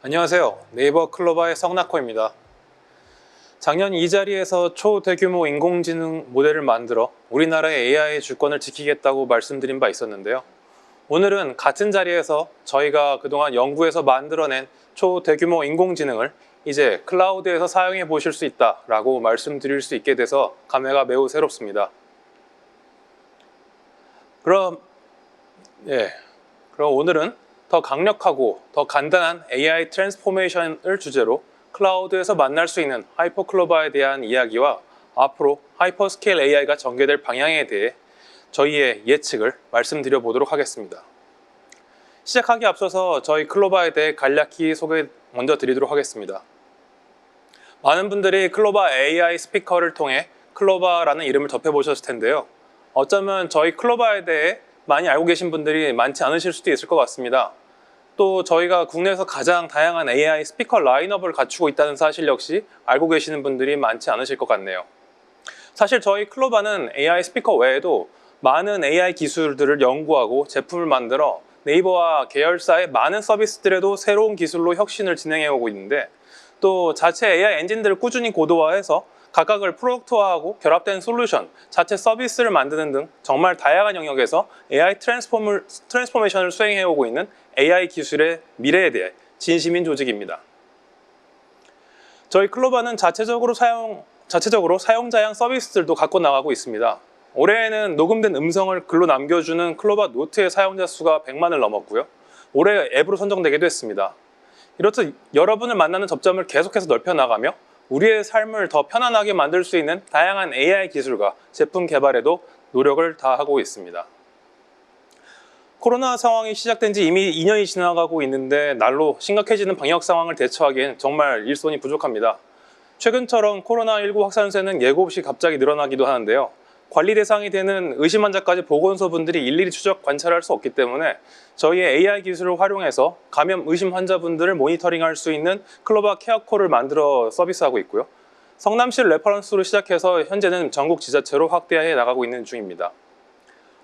안녕하세요. 네이버 클로바의 성낙호입니다. 작년 이 자리에서 초대규모 인공지능 모델을 만들어 우리나라의 AI 주권을 지키겠다고 말씀드린 바 있었는데요. 오늘은 같은 자리에서 저희가 그동안 연구해서 만들어낸 초대규모 인공지능을 이제 클라우드에서 사용해 보실 수 있다라고 말씀드릴 수 있게 돼서 감회가 매우 새롭습니다. 그럼 오늘은 더 강력하고 더 간단한 AI 트랜스포메이션을 주제로 클라우드에서 만날 수 있는 하이퍼클로바에 대한 이야기와 앞으로 하이퍼스케일 AI가 전개될 방향에 대해 저희의 예측을 말씀드려 보도록 하겠습니다. 시작하기 앞서서 저희 클로바에 대해 간략히 소개 먼저 드리도록 하겠습니다. 많은 분들이 클로바 AI 스피커를 통해 클로바라는 이름을 접해보셨을 텐데요. 어쩌면 저희 클로바에 대해 많이 알고 계신 분들이 많지 않으실 수도 있을 것 같습니다. 또 저희가 국내에서 가장 다양한 AI 스피커 라인업을 갖추고 있다는 사실 역시 알고 계시는 분들이 많지 않으실 것 같네요. 사실 저희 클로바는 AI 스피커 외에도 많은 AI 기술들을 연구하고 제품을 만들어 네이버와 계열사의 많은 서비스들에도 새로운 기술로 혁신을 진행해오고 있는데, 또 자체 AI 엔진들을 꾸준히 고도화해서 각각을 프로덕트화하고 결합된 솔루션, 자체 서비스를 만드는 등 정말 다양한 영역에서 AI 트랜스포메이션을 수행해오고 있는 AI 기술의 미래에 대해 진심인 조직입니다. 저희 클로바는 자체적으로 사용자향 서비스들도 갖고 나가고 있습니다. 올해에는 녹음된 음성을 글로 남겨주는 클로바 노트의 사용자 수가 100만을 넘었고요. 올해 앱으로 선정되기도 했습니다. 이렇듯 여러분을 만나는 접점을 계속해서 넓혀나가며 우리의 삶을 더 편안하게 만들 수 있는 다양한 AI 기술과 제품 개발에도 노력을 다하고 있습니다. 코로나 상황이 시작된 지 이미 2년이 지나가고 있는데 날로 심각해지는 방역 상황을 대처하기엔 정말 일손이 부족합니다. 최근처럼 코로나19 확산세는 예고 없이 갑자기 늘어나기도 하는데요. 관리 대상이 되는 의심 환자까지 보건소분들이 일일이 추적 관찰할 수 없기 때문에 저희의 AI 기술을 활용해서 감염 의심 환자분들을 모니터링할 수 있는 클로바 케어콜을 만들어 서비스하고 있고요. 성남시 레퍼런스로 시작해서 현재는 전국 지자체로 확대해 나가고 있는 중입니다.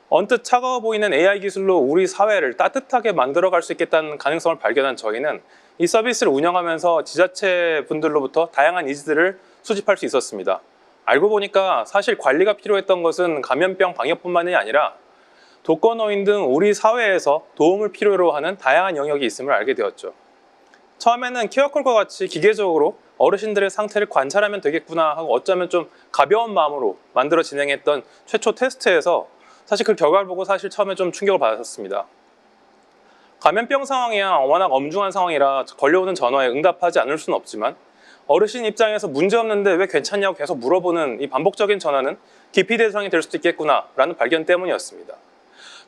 언뜻 차가워 보이는 AI 기술로 우리 사회를 따뜻하게 만들어갈 수 있겠다는 가능성을 발견한 저희는 이 서비스를 운영하면서 지자체 분들로부터 다양한 니즈들을 수집할 수 있었습니다. 알고 보니까 사실 관리가 필요했던 것은 감염병 방역뿐만이 아니라 독거노인 등 우리 사회에서 도움을 필요로 하는 다양한 영역이 있음을 알게 되었죠. 처음에는 케어콜과 같이 기계적으로 어르신들의 상태를 관찰하면 되겠구나 하고 어쩌면 좀 가벼운 마음으로 만들어 진행했던 최초 테스트에서 사실 그 결과를 보고 사실 처음에 좀 충격을 받았습니다. 감염병 상황이야 워낙 엄중한 상황이라 걸려오는 전화에 응답하지 않을 수는 없지만 어르신 입장에서 문제없는데 왜 괜찮냐고 계속 물어보는 이 반복적인 전화는 기피 대상이 될 수도 있겠구나 라는 발견 때문이었습니다.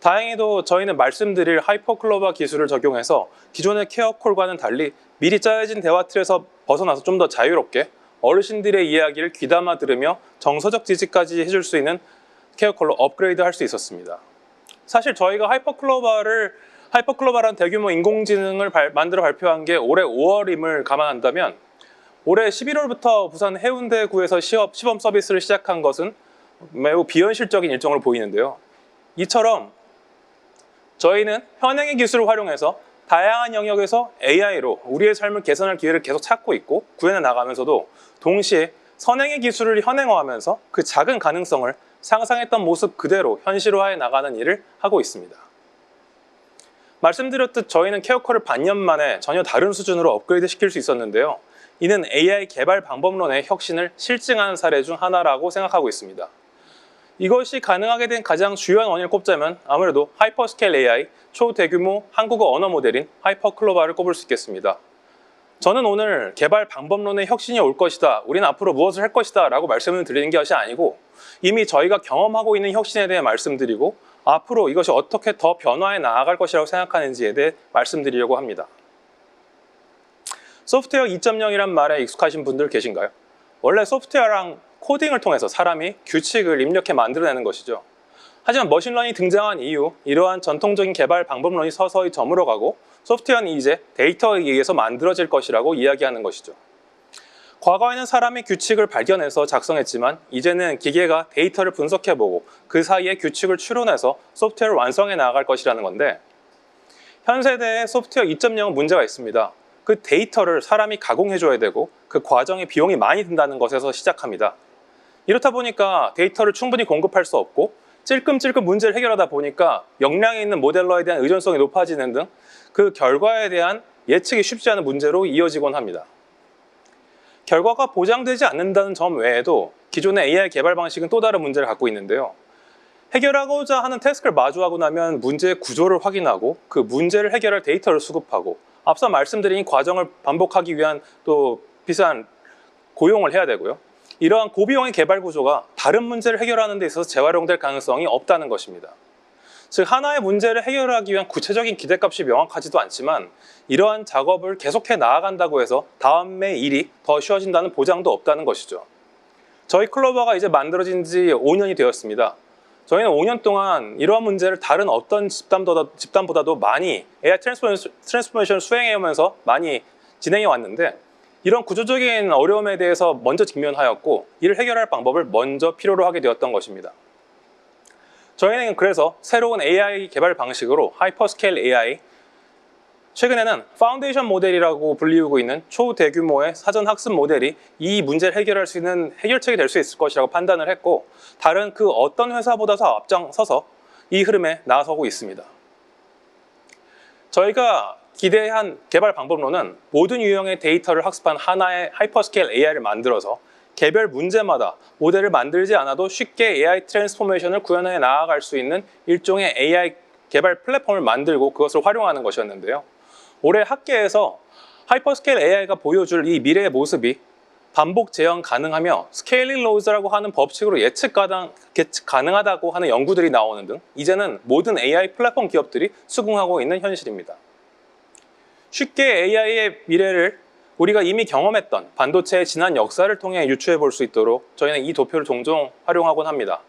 다행히도 저희는 말씀드릴 하이퍼클로바 기술을 적용해서 기존의 케어콜과는 달리 미리 짜여진 대화 틀에서 벗어나서 좀 더 자유롭게 어르신들의 이야기를 귀담아 들으며 정서적 지지까지 해줄 수 있는 케어콜로 업그레이드 할 수 있었습니다. 사실 저희가 하이퍼클로바라는 대규모 인공지능을 만들어 발표한 게 올해 5월임을 감안한다면 올해 11월부터 부산 해운대구에서 시범 서비스를 시작한 것은 매우 비현실적인 일정으로 보이는데요. 이처럼 저희는 현행의 기술을 활용해서 다양한 영역에서 AI로 우리의 삶을 개선할 기회를 계속 찾고 있고 구현해 나가면서도 동시에 선행의 기술을 현행화하면서 그 작은 가능성을 상상했던 모습 그대로 현실화해 나가는 일을 하고 있습니다. 말씀드렸듯 저희는 케어콜을 반년 만에 전혀 다른 수준으로 업그레이드 시킬 수 있었는데요. 이는 AI 개발 방법론의 혁신을 실증한 사례 중 하나라고 생각하고 있습니다. 이것이 가능하게 된 가장 주요한 원인을 꼽자면 아무래도 하이퍼스케일 AI, 초대규모 한국어 언어 모델인 하이퍼클로바를 꼽을 수 있겠습니다. 저는 오늘 개발 방법론의 혁신이 올 것이다, 우리는 앞으로 무엇을 할 것이다 라고 말씀을 드리는 것이 아니고 이미 저희가 경험하고 있는 혁신에 대해 말씀드리고 앞으로 이것이 어떻게 더 변화해 나아갈 것이라고 생각하는지에 대해 말씀드리려고 합니다. 소프트웨어 2.0이란 말에 익숙하신 분들 계신가요? 원래 소프트웨어랑 코딩을 통해서 사람이 규칙을 입력해 만들어내는 것이죠. 하지만 머신러닝이 등장한 이후 이러한 전통적인 개발 방법론이 서서히 저물어가고 소프트웨어는 이제 데이터에 의해서 만들어질 것이라고 이야기하는 것이죠. 과거에는 사람이 규칙을 발견해서 작성했지만 이제는 기계가 데이터를 분석해보고 그 사이에 규칙을 추론해서 소프트웨어를 완성해 나갈 것이라는 건데, 현 세대의 소프트웨어 2.0은 문제가 있습니다. 그 데이터를 사람이 가공해줘야 되고 그 과정에 비용이 많이 든다는 것에서 시작합니다. 이렇다 보니까 데이터를 충분히 공급할 수 없고 찔끔찔끔 문제를 해결하다 보니까 역량이 있는 모델러에 대한 의존성이 높아지는 등 그 결과에 대한 예측이 쉽지 않은 문제로 이어지곤 합니다. 결과가 보장되지 않는다는 점 외에도 기존의 AI 개발 방식은 또 다른 문제를 갖고 있는데요. 해결하고자 하는 태스크를 마주하고 나면 문제의 구조를 확인하고 그 문제를 해결할 데이터를 수급하고 앞서 말씀드린 과정을 반복하기 위한 또 비싼 고용을 해야 되고요. 이러한 고비용의 개발 구조가 다른 문제를 해결하는 데 있어서 재활용될 가능성이 없다는 것입니다. 즉 하나의 문제를 해결하기 위한 구체적인 기대값이 명확하지도 않지만 이러한 작업을 계속해 나아간다고 해서 다음의 일이 더 쉬워진다는 보장도 없다는 것이죠. 저희 클로버가 이제 만들어진 지 5년이 되었습니다. 저희는 5년 동안 이러한 문제를 다른 어떤 집단보다도 많이 AI 트랜스포메이션을 수행해오면서 많이 진행해 왔는데 이런 구조적인 어려움에 대해서 먼저 직면하였고 이를 해결할 방법을 먼저 필요로 하게 되었던 것입니다. 저희는 그래서 새로운 AI 개발 방식으로 하이퍼스케일 AI, 최근에는 파운데이션 모델이라고 불리우고 있는 초대규모의 사전 학습 모델이 이 문제를 해결할 수 있는 해결책이 될 수 있을 것이라고 판단을 했고 다른 그 어떤 회사보다도 앞장서서 이 흐름에 나서고 있습니다. 저희가 기대한 개발 방법론은 모든 유형의 데이터를 학습한 하나의 하이퍼스케일 AI를 만들어서 개별 문제마다 모델을 만들지 않아도 쉽게 AI 트랜스포메이션을 구현해 나아갈 수 있는 일종의 AI 개발 플랫폼을 만들고 그것을 활용하는 것이었는데요. 올해 학계에서 하이퍼스케일 AI가 보여줄 이 미래의 모습이 반복 재현 가능하며 스케일링 로즈라고 하는 법칙으로 예측 가능하다고 하는 연구들이 나오는 등 이제는 모든 AI 플랫폼 기업들이 수긍하고 있는 현실입니다. 쉽게 AI의 미래를 우리가 이미 경험했던 반도체의 지난 역사를 통해 유추해 볼 수 있도록 저희는 이 도표를 종종 활용하곤 합니다.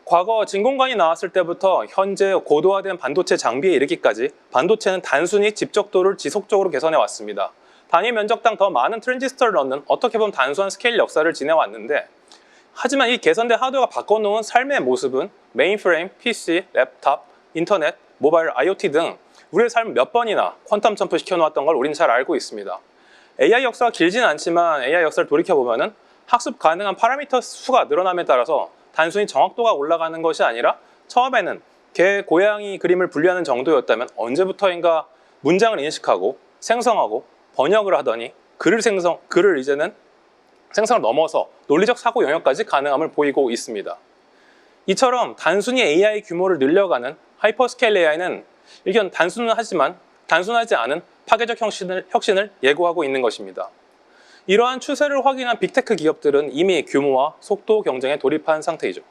과거 진공관이 나왔을 때부터 현재 고도화된 반도체 장비에 이르기까지 반도체는 단순히 집적도를 지속적으로 개선해 왔습니다. 단위 면적당 더 많은 트랜지스터를 넣는 어떻게 보면 단순한 스케일 역사를 지내왔는데 하지만 이 개선된 하드웨어가 바꿔놓은 삶의 모습은 메인프레임, PC, 랩탑, 인터넷, 모바일, IoT 등 우리의 삶을 몇 번이나 퀀텀 점프 시켜놓았던 걸 우리는 잘 알고 있습니다. AI 역사가 길지는 않지만 AI 역사를 돌이켜보면 학습 가능한 파라미터 수가 늘어남에 따라서 단순히 정확도가 올라가는 것이 아니라 처음에는 개, 고양이 그림을 분리하는 정도였다면 언제부터인가 문장을 인식하고 생성하고 번역을 하더니 글을 이제는 생성을 넘어서 논리적 사고 영역까지 가능함을 보이고 있습니다. 이처럼 단순히 AI 규모를 늘려가는 하이퍼스케일 AI는 일견 단순하지 않은 파괴적 혁신을 예고하고 있는 것입니다. 이러한 추세를 확인한 빅테크 기업들은 이미 규모와 속도 경쟁에 돌입한 상태이죠.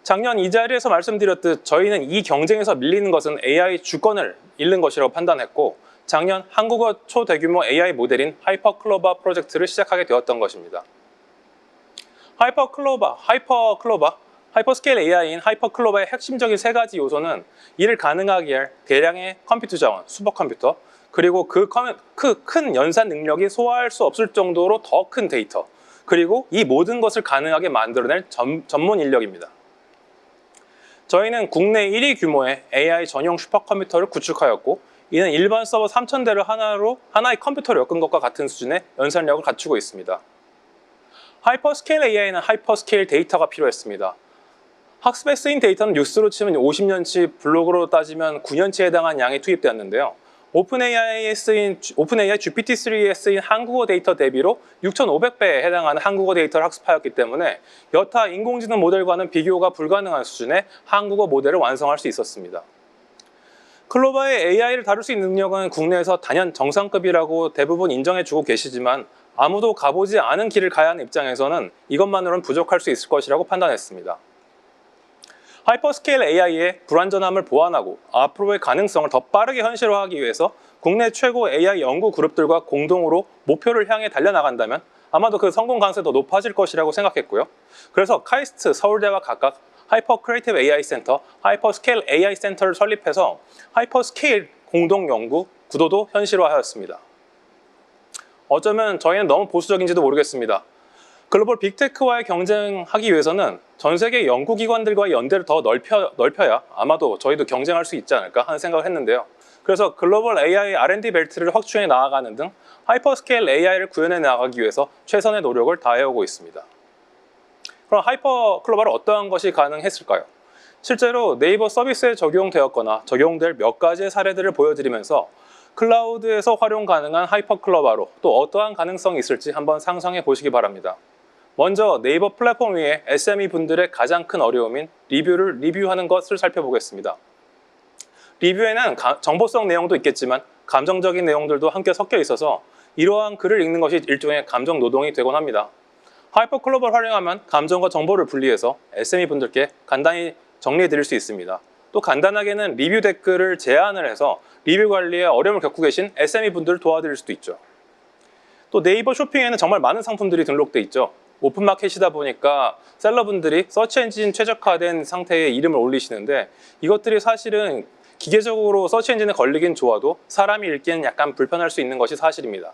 작년 이 자리에서 말씀드렸듯 저희는 이 경쟁에서 밀리는 것은 AI 주권을 잃는 것이라고 판단했고 작년 한국어 초대규모 AI 모델인 하이퍼클로바 프로젝트를 시작하게 되었던 것입니다. 하이퍼스케일 AI인 하이퍼클로바의 핵심적인 세 가지 요소는 이를 가능하게 할 대량의 컴퓨터 자원, 슈퍼컴퓨터, 그리고 그 큰 연산 능력이 소화할 수 없을 정도로 더 큰 데이터, 그리고 이 모든 것을 가능하게 만들어낼 전문 인력입니다. 저희는 국내 1위 규모의 AI 전용 슈퍼컴퓨터를 구축하였고 이는 일반 서버 3,000대를 하나의 컴퓨터로 엮은 것과 같은 수준의 연산력을 갖추고 있습니다. 하이퍼스케일 AI는 하이퍼스케일 데이터가 필요했습니다. 학습에 쓰인 데이터는 뉴스로 치면 50년치, 블로그로 따지면 9년치에 해당한 양이 투입되었는데요. 오픈AI GPT-3에 쓰인 한국어 데이터 대비로 6,500배에 해당하는 한국어 데이터를 학습하였기 때문에 여타 인공지능 모델과는 비교가 불가능한 수준의 한국어 모델을 완성할 수 있었습니다. 클로바의 AI를 다룰 수 있는 능력은 국내에서 단연 정상급이라고 대부분 인정해주고 계시지만 아무도 가보지 않은 길을 가야 하는 입장에서는 이것만으로는 부족할 수 있을 것이라고 판단했습니다. 하이퍼스케일 AI의 불완전함을 보완하고 앞으로의 가능성을 더 빠르게 현실화하기 위해서 국내 최고 AI 연구 그룹들과 공동으로 목표를 향해 달려나간다면 아마도 그 성공 가능성이 더 높아질 것이라고 생각했고요. 그래서 카이스트, 서울대와 각각 하이퍼 크리에이티브 AI 센터, 하이퍼스케일 AI 센터를 설립해서 하이퍼스케일 공동 연구 구도도 현실화하였습니다. 어쩌면 저희는 너무 보수적인지도 모르겠습니다. 글로벌 빅테크와의 경쟁하기 위해서는 전 세계 연구기관들과의 연대를 더 넓혀야 아마도 저희도 경쟁할 수 있지 않을까 하는 생각을 했는데요. 그래서 글로벌 AI R&D 벨트를 확충해 나아가는 등 하이퍼스케일 AI를 구현해 나가기 위해서 최선의 노력을 다해오고 있습니다. 그럼 하이퍼클로바로 어떠한 것이 가능했을까요? 실제로 네이버 서비스에 적용되었거나 적용될 몇 가지의 사례들을 보여드리면서 클라우드에서 활용 가능한 하이퍼클로바로 또 어떠한 가능성이 있을지 한번 상상해 보시기 바랍니다. 먼저 네이버 플랫폼 위에 SME 분들의 가장 큰 어려움인 리뷰를 리뷰하는 것을 살펴보겠습니다. 리뷰에는 정보성 내용도 있겠지만 감정적인 내용들도 함께 섞여 있어서 이러한 글을 읽는 것이 일종의 감정 노동이 되곤 합니다. 하이퍼클로바를 활용하면 감정과 정보를 분리해서 SME 분들께 간단히 정리해 드릴 수 있습니다. 또 간단하게는 리뷰 댓글을 제안을 해서 리뷰 관리에 어려움을 겪고 계신 SME 분들을 도와드릴 수도 있죠. 또 네이버 쇼핑에는 정말 많은 상품들이 등록돼 있죠. 오픈마켓이다 보니까 셀러분들이 서치엔진 최적화된 상태의 이름을 올리시는데 이것들이 사실은 기계적으로 서치엔진에 걸리긴 좋아도 사람이 읽기엔 약간 불편할 수 있는 것이 사실입니다.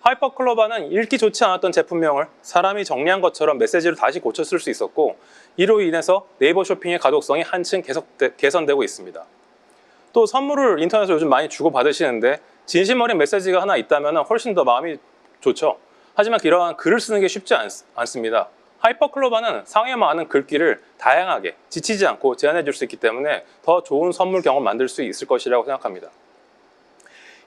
하이퍼클로바는 읽기 좋지 않았던 제품명을 사람이 정리한 것처럼 메시지를 다시 고쳐 쓸 수 있었고 이로 인해서 네이버 쇼핑의 가독성이 한층 개선되고 있습니다. 또 선물을 인터넷으로 요즘 많이 주고받으시는데 진심 어린 메시지가 하나 있다면 훨씬 더 마음이 좋죠. 하지만 이러한 글을 쓰는 게 쉽지 않습니다. 하이퍼클로바는 상에 많은 글귀를 다양하게 지치지 않고 제안해 줄 수 있기 때문에 더 좋은 선물 경험 만들 수 있을 것이라고 생각합니다.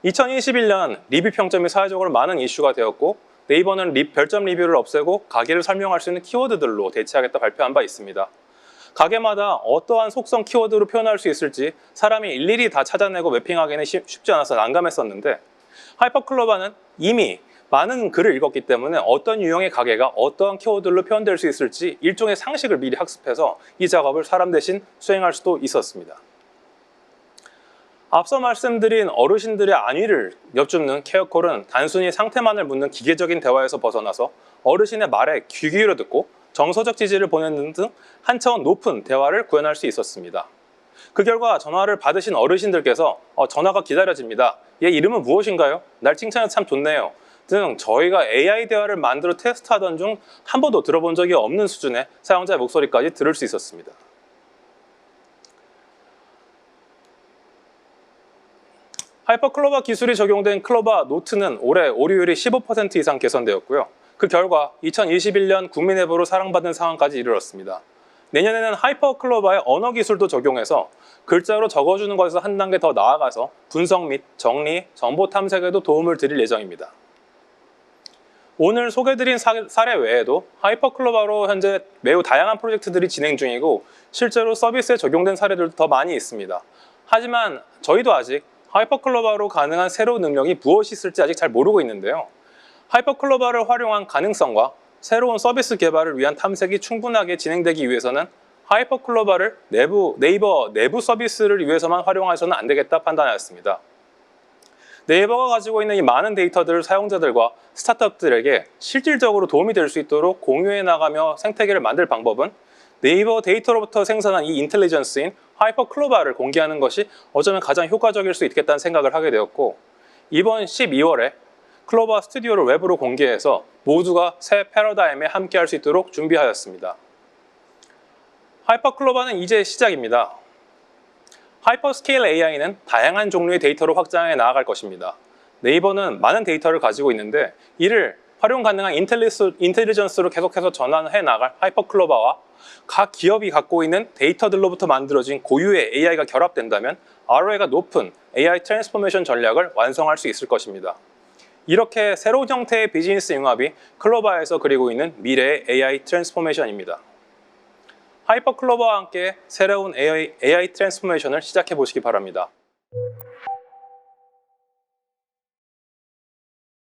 2021년 리뷰 평점이 사회적으로 많은 이슈가 되었고 네이버는 별점 리뷰를 없애고 가게를 설명할 수 있는 키워드들로 대체하겠다 발표한 바 있습니다. 가게마다 어떠한 속성 키워드로 표현할 수 있을지 사람이 일일이 다 찾아내고 매핑하기는 쉽지 않아서 난감했었는데 하이퍼클로바는 이미 많은 글을 읽었기 때문에 어떤 유형의 가게가 어떠한 키워드로 표현될 수 있을지 일종의 상식을 미리 학습해서 이 작업을 사람 대신 수행할 수도 있었습니다. 앞서 말씀드린 어르신들의 안위를 엿줍는 케어콜은 단순히 상태만을 묻는 기계적인 대화에서 벗어나서 어르신의 말에 귀 기울여 듣고 정서적 지지를 보내는 등 한 차원 높은 대화를 구현할 수 있었습니다. 그 결과 전화를 받으신 어르신들께서 전화가 기다려집니다. 얘 이름은 무엇인가요? 날 칭찬해서 참 좋네요. 등 저희가 AI 대화를 만들어 테스트하던 중 한 번도 들어본 적이 없는 수준의 사용자의 목소리까지 들을 수 있었습니다. 하이퍼클로바 기술이 적용된 클로바 노트는 올해 오류율이 15% 이상 개선되었고요. 그 결과 2021년 국민 앱으로 사랑받는 상황까지 이르렀습니다. 내년에는 하이퍼클로바의 언어 기술도 적용해서 글자로 적어주는 것에서 한 단계 더 나아가서 분석 및 정리, 정보 탐색에도 도움을 드릴 예정입니다. 오늘 소개드린 사례 외에도 하이퍼클로바로 현재 매우 다양한 프로젝트들이 진행 중이고 실제로 서비스에 적용된 사례들도 더 많이 있습니다. 하지만 저희도 아직 하이퍼클로바로 가능한 새로운 능력이 무엇이 있을지 아직 잘 모르고 있는데요. 하이퍼클로바를 활용한 가능성과 새로운 서비스 개발을 위한 탐색이 충분하게 진행되기 위해서는 하이퍼클로바를 네이버 내부 서비스를 위해서만 활용해서는 안 되겠다 판단하였습니다. 네이버가 가지고 있는 이 많은 데이터들을 사용자들과 스타트업들에게 실질적으로 도움이 될 수 있도록 공유해 나가며 생태계를 만들 방법은 네이버 데이터로부터 생산한 이 인텔리전스인 하이퍼클로바를 공개하는 것이 어쩌면 가장 효과적일 수 있겠다는 생각을 하게 되었고 이번 12월에 클로바 스튜디오를 외부로 공개해서 모두가 새 패러다임에 함께할 수 있도록 준비하였습니다. 하이퍼클로바는 이제 시작입니다. 하이퍼스케일 AI는 다양한 종류의 데이터로 확장해 나아갈 것입니다. 네이버는 많은 데이터를 가지고 있는데 이를 활용 가능한 인텔리전스로 계속해서 전환해 나갈 하이퍼클로바와 각 기업이 갖고 있는 데이터들로부터 만들어진 고유의 AI가 결합된다면 ROI가 높은 AI 트랜스포메이션 전략을 완성할 수 있을 것입니다. 이렇게 새로운 형태의 비즈니스 융합이 클로바에서 그리고 있는 미래의 AI 트랜스포메이션입니다. 하이퍼클로바와 함께 새로운 AI 트랜스포메이션을 시작해 보시기 바랍니다.